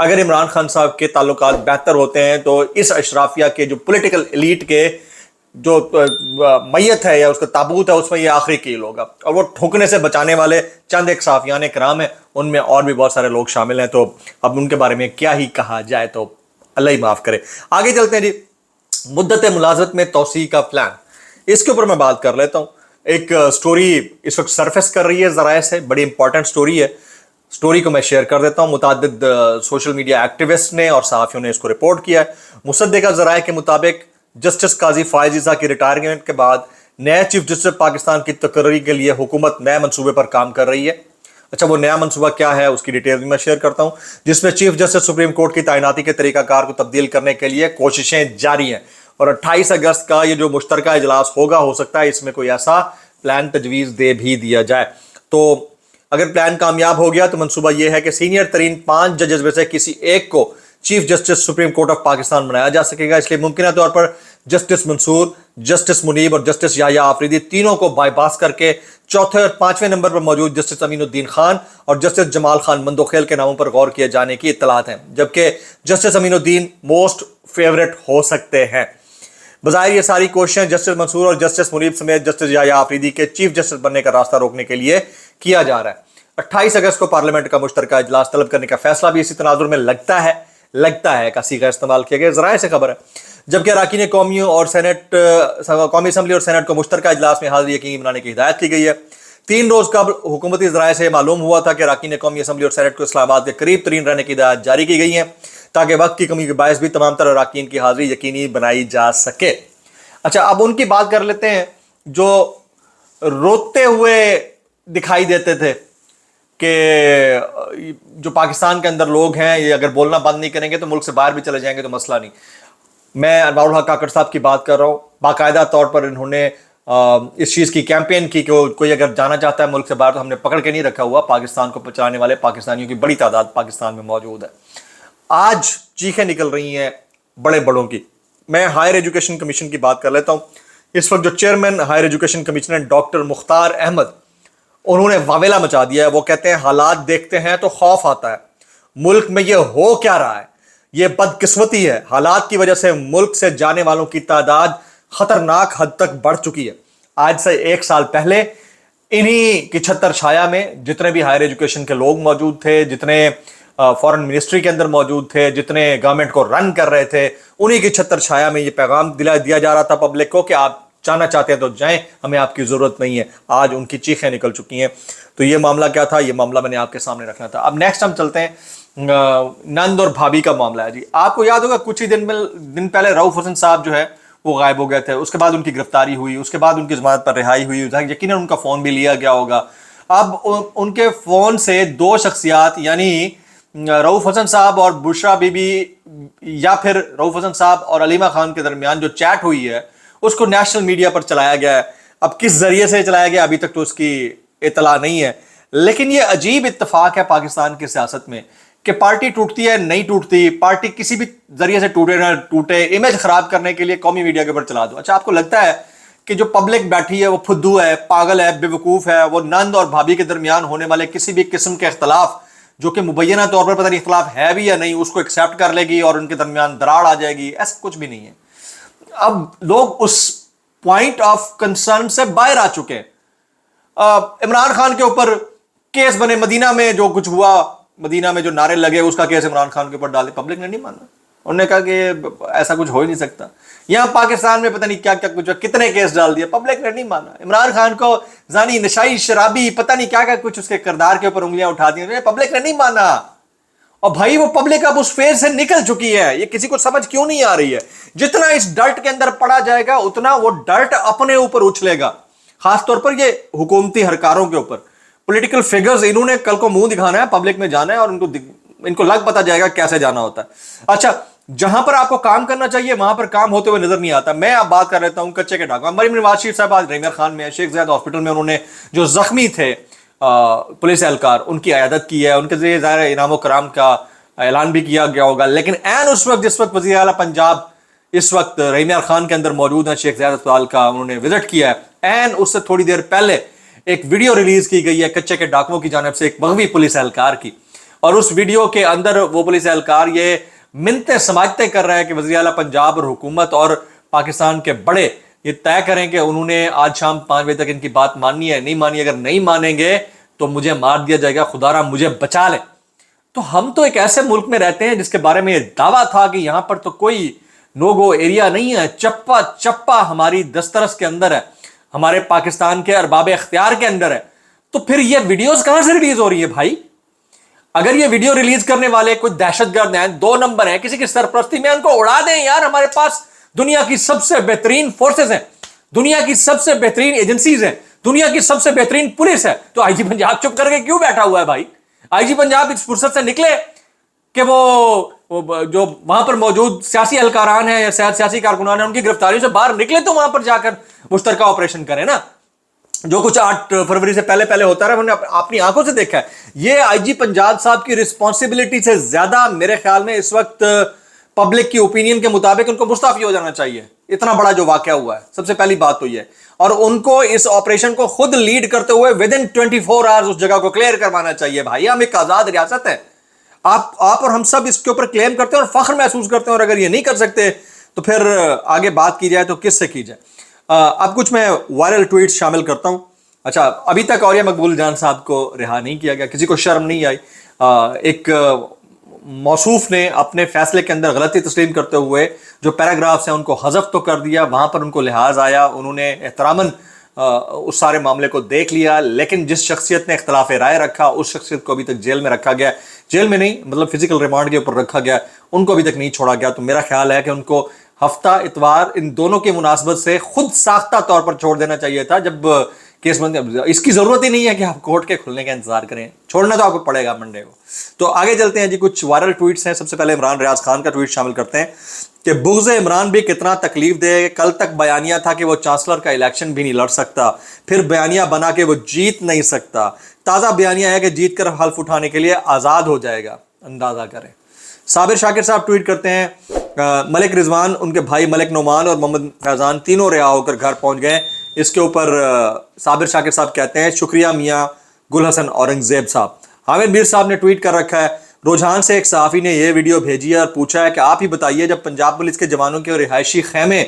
اگر عمران خان صاحب کے تعلقات بہتر ہوتے ہیں تو اس اشرافیہ کے جو پولیٹیکل ایلیٹ کے جو میت ہے یا اس کا تابوت ہے اس میں یہ آخری کیل ہوگا، اور وہ ٹھکنے سے بچانے والے چند ایک صحافیان کرام ہیں، ان میں اور بھی بہت سارے لوگ شامل ہیں، تو اب ان کے بارے میں کیا ہی کہا جائے، تو اللہ ہی معاف کرے۔ آگے چلتے ہیں جی، مدت ملازمت میں توسیع کا پلان، اس کے اوپر میں بات کر لیتا ہوں۔ ایک سٹوری اس وقت سرفیس کر رہی ہے ذرائع سے، بڑی امپورٹنٹ سٹوری ہے، سٹوری کو میں شیئر کر دیتا ہوں۔ متعدد سوشل میڈیا ایکٹیوسٹ نے اور صحافیوں نے اس کو رپورٹ کیا ہے۔ مصدقہ ذرائع کے مطابق جسٹس قاضی فائز عیسیٰ کی ریٹائرمنٹ کے بعد نئے چیف جسٹس پاکستان کی تقرری کے لیے حکومت نئے منصوبے پر کام کر رہی ہے۔ اچھا، وہ نیا منصوبہ کیا ہے اس کی ڈیٹیل بھی میں شیئر کرتا ہوں، جس میں چیف جسٹس سپریم کورٹ کی تعیناتی کے طریقہ کار کو تبدیل کرنے کے لیے کوششیں جاری ہیں، اور 28 اگست کا یہ جو مشترکہ اجلاس ہوگا، ہو سکتا ہے اس میں کوئی ایسا پلان تجویز دے بھی دیا جائے۔ تو اگر پلان کامیاب ہو گیا تو منصوبہ یہ ہے کہ سینئر ترین 5 ججز میں سے کسی ایک کو chief justice supreme court of Pakistan بنایا جا سکے گا۔ اس لیے ممکنہ طور پر جسٹس منصور، جسٹس منیب اور جسٹس یحییٰ آفریدی تینوں کو بائی پاس کر کے چوتھے اور 5ویں نمبر پر موجود جسٹس امین الدین خان اور جسٹس جمال خان مندوخیل کے ناموں پر غور کیے جانے کی اطلاعات ہیں، جبکہ جسٹس امین الدین موسٹ فیورٹ ہو سکتے ہیں۔ بظاہر یہ ساری کوششیں جسٹس منصور اور جسٹس منیب سمیت جسٹس یحییٰ آفریدی کے چیف جسٹس بننے کا راستہ روکنے کے لیے کیا جا رہا ہے۔ 28 اگست کو پارلیمنٹ کا مشترکہ اجلاس طلب کرنے کا فیصلہ بھی اسی تناظر میں لگتا ہے کا صیغہ استعمال کیا گیا، ذرائع سے خبر ہے۔ جبکہ اراکین قومی اور سینٹ، قومی اسمبلی اور سینٹ کو مشترکہ اجلاس میں حاضری یقینی بنانے کی ہدایت کی گئی ہے۔ 3 روز قبل حکومتی ذرائع سے معلوم ہوا تھا کہ اراکین قومی اسمبلی اور سینٹ کو اسلام آباد کے قریب ترین رہنے کی ہدایت جاری کی گئی ہیں، تاکہ وقت کی کمی کے باعث بھی تمام تر اراکین کی حاضری یقینی بنائی جا سکے۔ اچھا، اب ان کی بات کر لیتے ہیں جو روتے ہوئے دکھائی دیتے تھے کہ جو پاکستان کے اندر لوگ ہیں یہ اگر بولنا بند نہیں کریں گے تو ملک سے باہر بھی چلے جائیں گے تو مسئلہ نہیں۔ میں انوار الحق کاکڑ صاحب کی بات کر رہا ہوں، باقاعدہ طور پر انہوں نے اس چیز کی کیمپین کی کہ کوئی اگر جانا چاہتا ہے ملک سے باہر تو ہم نے پکڑ کے نہیں رکھا ہوا، پاکستان کو بچانے والے پاکستانیوں کی بڑی تعداد پاکستان میں موجود ہے۔ آج چیخیں نکل رہی ہیں بڑے بڑوں کی۔ میں ہائر ایجوکیشن کمیشن کی بات کر لیتا ہوں۔ اس وقت جو چیئرمین ہائر ایجوکیشن کمیشن ہے ڈاکٹر مختار احمد، انہوں نے واویلا مچا دیا ہے۔ وہ کہتے ہیں حالات دیکھتے ہیں تو خوف آتا ہے، ملک میں یہ ہو کیا رہا ہے، یہ بدقسمتی ہے، حالات کی وجہ سے ملک سے جانے والوں کی تعداد خطرناک حد تک بڑھ چکی ہے۔ آج سے 1 سال پہلے انہی کی چھتر چھایا میں جتنے بھی ہائر ایجوکیشن کے لوگ موجود تھے، جتنے فورن منسٹری کے اندر موجود تھے، جتنے گورنمنٹ کو رن کر رہے تھے، انہی کی چھتر چھایا میں یہ پیغام دیا جا رہا تھا پبلک کو کہ آپ جانا چاہتے ہیں تو جائیں، ہمیں آپ کی ضرورت نہیں ہے۔ آج ان کی چیخیں نکل چکی ہیں۔ تو یہ معاملہ کیا تھا، یہ معاملہ میں نے آپ کے سامنے رکھنا تھا۔ اب نیکسٹ ہم چلتے ہیں نند اور بھابھی کا معاملہ ہے جی۔ آپ کو یاد ہوگا کچھ ہی دن پہلے رؤف حسن صاحب جو ہے وہ غائب ہو گئے تھے، اس کے بعد ان کی گرفتاری ہوئی، اس کے بعد ان کی ضمانت پر رہائی ہوئی، یقیناً ان کا فون بھی لیا گیا ہوگا۔ اب ان کے فون سے 2 شخصیات یعنی رؤف حسن صاحب اور بشرا بی بی یا پھر رؤف حسن صاحب اور علیمہ خان کے درمیان جو چیٹ ہوئی ہے اس کو نیشنل میڈیا پر چلایا گیا ہے۔ اب کس ذریعے سے چلایا گیا ابھی تک تو اس کی اطلاع نہیں ہے، لیکن یہ عجیب اتفاق ہے پاکستان کی سیاست میں کہ پارٹی ٹوٹتی ہے نہیں ٹوٹتی، پارٹی کسی بھی ذریعے سے ٹوٹے نہ ٹوٹے، امیج خراب کرنے کے لیے قومی میڈیا کے اوپر چلا دو۔ اچھا، آپ کو لگتا ہے کہ جو پبلک بیٹھی ہے وہ پھدو ہے، پاگل ہے، بے وقوف ہے، وہ نند اور بھابھی کے درمیان ہونے والے کسی بھی قسم کے اختلاف جو کہ مبینہ طور پر پتہ نہیں اختلاف ہے بھی یا نہیں، اس کو ایکسیپٹ کر لے گی اور ان کے درمیان دراڑ آ جائے گی؟ ایسا کچھ بھی نہیں ہے۔ اب لوگ اس پوائنٹ آف کنسرن سے باہر آ چکے ہیں۔ عمران خان کے اوپر کیس بنے، مدینہ میں جو کچھ ہوا، مدینہ میں جو نعرے لگے اس کا کیس عمران خان کے اوپر ڈالے، پبلک نے نہیں مانا، انہوں نے کہا کہ ایسا کچھ ہو ہی نہیں سکتا۔ یہاں پاکستان میں پتہ نہیں کیا کیا کچھ، کتنے کیس ڈال دیے، پبلک نے نہیں مانا۔ عمران خان کو زانی، نشائی، شرابی، پتہ نہیں کیا کیا کچھ اس کے کردار کے اوپر انگلیاں اٹھا دی، پبلک نے نہیں مانا۔ اور بھائی وہ پبلک اب اس فیز سے نکل چکی ہے، یہ کسی کو سمجھ کیوں نہیں آ رہی ہے؟ جتنا اس ڈرٹ کے اندر پڑا جائے گا اتنا وہ ڈرٹ اپنے اوپر اچھلے گا، خاص طور پر یہ حکومتی ہرکاروں کے اوپر۔ پولیٹیکل فیگرز انہوں نے کل کو منہ دکھانا ہے، پبلک میں جانا ہے اور ان کو لگ پتا جائے گا کیسے جانا ہوتا ہے۔ اچھا، جہاں پر آپ کو کام کرنا چاہیے وہاں پر کام ہوتے ہوئے نظر نہیں آتا۔ میں اب بات کر لیتا ہوں کچے کے ڈاکو۔ مریم نواز شریف صاحب آج ریمیر خان میں، شیخ زاید ہاسپٹل میں انہوں نے جو زخمی تھے پولیس اہلکار ان کی عیادت کی ہے، ان کے ذریعے ظاہر انعام و کرام کا اعلان بھی کیا گیا ہوگا، لیکن این اس وقت جس وقت وزیر اعلیٰ پنجاب اس وقت ریمیر خان کے اندر موجود ہیں، شیخ زاید اسپتال کا انہوں نے وزٹ کیا ہے، این اس سے تھوڑی دیر پہلے ایک ویڈیو ریلیز کی گئی ہے کچے کے ڈاکوؤں کی جانب سے ایک مغوی پولیس اہلکار کی۔ اور اس ویڈیو کے اندر وہ پولیس اہلکار یہ منتیں سماجتیں کر رہا ہے کہ وزیر اعلیٰ پنجاب اور حکومت اور پاکستان کے بڑے یہ طے کریں کہ انہوں نے آج شام 5 بجے تک ان کی بات ماننی ہے، نہیں مانی، اگر نہیں مانیں گے تو مجھے مار دیا جائے گا، خدا را مجھے بچا لیں۔ تو ہم تو ایک ایسے ملک میں رہتے ہیں جس کے بارے میں یہ دعویٰ تھا کہ یہاں پر تو کوئی نو گو ایریا نہیں ہے، چپا چپا ہماری دسترس کے اندر ہے، ہمارے پاکستان کے ارباب اختیار کے اندر ہے۔ تو پھر یہ ویڈیوز کہاں سے ریلیز ہو رہی ہے بھائی؟ اگر یہ ویڈیو ریلیز کرنے والے کوئی دہشت گرد ہیں، 2 نمبر ہیں، کسی کی سرپرستی میں ان کو اڑا دیں یار۔ ہمارے پاس دنیا کی سب سے بہترین فورسز ہیں، دنیا کی سب سے بہترین ایجنسیز ہیں، دنیا کی سب سے بہترین پولیس ہے، تو آئی جی پنجاب چپ کر کے کیوں بیٹھا ہوا ہے بھائی؟ آئی جی پنجاب اس فرصت سے نکلے کہ وہ جو وہاں پر موجود سیاسی اہلکاران ہیں یا سیاسی کارکنان ہیں ان کی گرفتاریوں سے باہر نکلے تو وہاں پر جا کر مشترکہ آپریشن کریں نا۔ جو کچھ 8 فروری سے پہلے ہوتا رہا، انہوں نے اپنی آنکھوں سے دیکھا ہے۔ یہ آئی جی پنجاب صاحب کی رسپانسبلٹی سے زیادہ میرے خیال میں اس وقت پبلک کی اوپینین کے مطابق ان کو مستعفی ہو جانا چاہیے، اتنا بڑا جو واقعہ ہوا ہے۔ سب سے پہلی بات تو یہ، اور ان کو اس آپریشن کو خود لیڈ کرتے ہوئے ودن 24 آورز اس جگہ کو کلیئر کروانا چاہیے۔ بھائی ہم ایک آزاد ریاست ہے، آپ اور ہم سب اس کے اوپر کلیم کرتے ہیں اور فخر محسوس کرتے ہیں، اور اگر یہ نہیں کر سکتے تو پھر آگے بات کی جائے تو کس سے کی جائے؟ اب کچھ میں وائرل ٹویٹس شامل کرتا ہوں۔ اچھا، ابھی تک اولیاء مقبول جان صاحب کو رہا نہیں کیا گیا، کسی کو شرم نہیں آئی۔ ایک موصوف نے اپنے فیصلے کے اندر غلطی تسلیم کرتے ہوئے جو پیراگرافس ہیں ان کو حذف تو کر دیا، وہاں پر ان کو لحاظ آیا، انہوں نے احتراماً اس سارے معاملے کو دیکھ لیا، لیکن جس شخصیت نے اختلاف رائے رکھا اس شخصیت کو ابھی تک جیل میں رکھا گیا، جیل میں نہیں مطلب فزیکل ریمانڈ کے اوپر رکھا گیا، ان کو ابھی تک نہیں چھوڑا گیا۔ تو میرا خیال ہے کہ ان کو ہفتہ اتوار ان دونوں کی مناسبت سے خود ساختہ طور پر چھوڑ دینا چاہیے تھا، جب کیس بند۔ اس کی ضرورت ہی نہیں ہے کہ آپ کورٹ کے کھلنے کا انتظار کریں، چھوڑنا تو آپ کو پڑے گا منڈے کو۔ تو آگے چلتے ہیں جی، کچھ وائرل ٹویٹس ہیں۔ سب سے پہلے عمران ریاض خان کا ٹویٹ شامل کرتے ہیں کہ بغض عمران بھی کتنا تکلیف دے، کل تک بیانیہ تھا کہ وہ چانسلر کا الیکشن بھی نہیں لڑ سکتا، پھر بیانیہ بنا کہ وہ جیت نہیں سکتا، تازہ بیانیہ ہے کہ جیت کر حلف اٹھانے کے لیے آزاد ہو جائے گا، اندازہ کریں۔ صابر شاکر صاحب ٹویٹ کرتے ہیں ملک رضوان، ان کے بھائی ملک نعمان اور محمد فیضان تینوں رہا ہو کر گھر پہنچ گئے۔ اس کے اوپر صابر شاکر صاحب کہتے ہیں شکریہ میاں گل حسن اورنگزیب صاحب۔ حامد میر صاحب نے ٹویٹ کر رکھا ہے رجحان سے ایک صحافی نے یہ ویڈیو بھیجی ہے اور پوچھا ہے کہ آپ ہی بتائیے جب پنجاب پولیس کے جوانوں کے رہائشی خیمے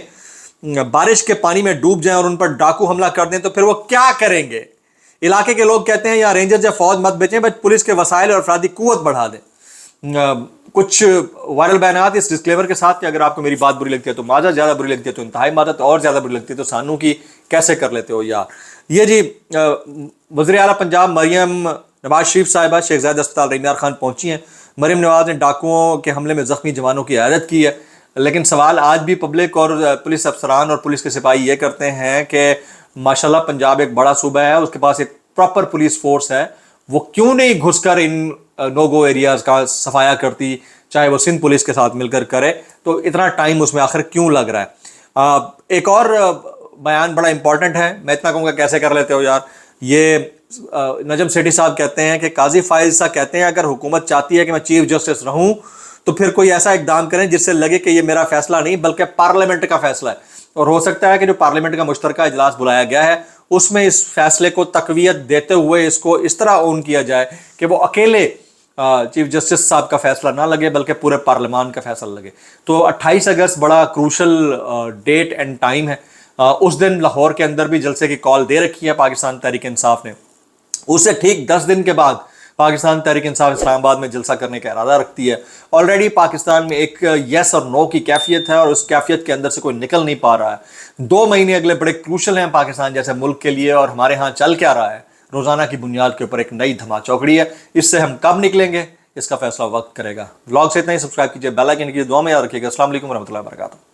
بارش کے پانی میں ڈوب جائیں اور ان پر ڈاکو حملہ کر دیں تو پھر وہ کیا کریں گے؟ علاقے کے لوگ کہتے ہیں یا رینجرز یا فوج مت بیچیں، بس پولیس کے وسائل اور افرادی قوت بڑھا دیں۔ کچھ وائرل بیانات اس ڈسکلیمر کے ساتھ کہ اگر آپ کو میری بات بری لگتی ہے تو ماذا زیادہ بری لگتی ہے تو انتہائی ماذا تو اور زیادہ بری لگتی ہے تو سانو کی کیسے کر لیتے ہو یار۔ یہ جی وزیر اعلیٰ پنجاب مریم نواز شریف صاحبہ شیخ زاید اسپتال ریمیار خان پہنچی ہیں۔ مریم نواز نے ڈاکوؤں کے حملے میں زخمی جوانوں کی عیادت کی ہے، لیکن سوال آج بھی پبلک اور پولیس افسران اور پولیس کے سپاہی یہ کرتے ہیں کہ ماشاءاللہ پنجاب ایک بڑا صوبہ ہے، اس کے پاس ایک پراپر پولیس فورس ہے، وہ کیوں نہیں گھس کر ان نو گو ایریاز کا صفایا کرتی، چاہے وہ سندھ پولیس کے ساتھ مل کر کرے؟ تو اتنا ٹائم اس میں آخر کیوں لگ رہا ہے؟ ایک اور بیان بڑا امپورٹنٹ ہے، میں اتنا کہوں گا کیسے کر لیتے ہو یار۔ یہ نجم سیٹھی صاحب کہتے ہیں کہ قاضی فائز صاحب کہتے ہیں اگر حکومت چاہتی ہے کہ میں چیف جسٹس رہوں تو پھر کوئی ایسا اقدام کریں جس سے لگے کہ یہ میرا فیصلہ نہیں بلکہ پارلیمنٹ کا فیصلہ ہے، اور ہو سکتا ہے کہ جو پارلیمنٹ کا مشترکہ اجلاس بلایا گیا ہے اس میں اس فیصلے کو تقویت دیتے ہوئے اس کو اس طرح اون کیا جائے کہ وہ اکیلے چیف جسٹس صاحب کا فیصلہ نہ لگے بلکہ پورے پارلیمان کا فیصلہ لگے۔ تو 28 اگست بڑا کروشل ڈیٹ اینڈ ٹائم ہے، اس دن لاہور کے اندر بھی جلسے کی کال دے رکھی ہے پاکستان تحریک انصاف نے، اس سے ٹھیک 10 دن کے بعد پاکستان تحریک انصاف اسلام آباد میں جلسہ کرنے کا ارادہ رکھتی ہے۔ آلریڈی پاکستان میں ایک یس اور نو کی کیفیت ہے اور اس کیفیت کے اندر سے کوئی نکل نہیں پا رہا ہے۔ 2 مہینے اگلے بڑے کروشل ہیں پاکستان جیسے ملک کے لیے، اور ہمارے ہاں چل کیا رہا ہے روزانہ کی بنیاد کے اوپر ایک نئی دھما چوکڑی ہے، اس سے ہم کب نکلیں گے اس کا فیصلہ وقت کرے گا۔ ولاگ سے اتنا ہی، سبسکرائب کیجیے، بیل آئیکن کیجیے، دعا میں یاد رکھیے گا۔ السلام علیکم ورحمۃ اللہ وبرکاتہ۔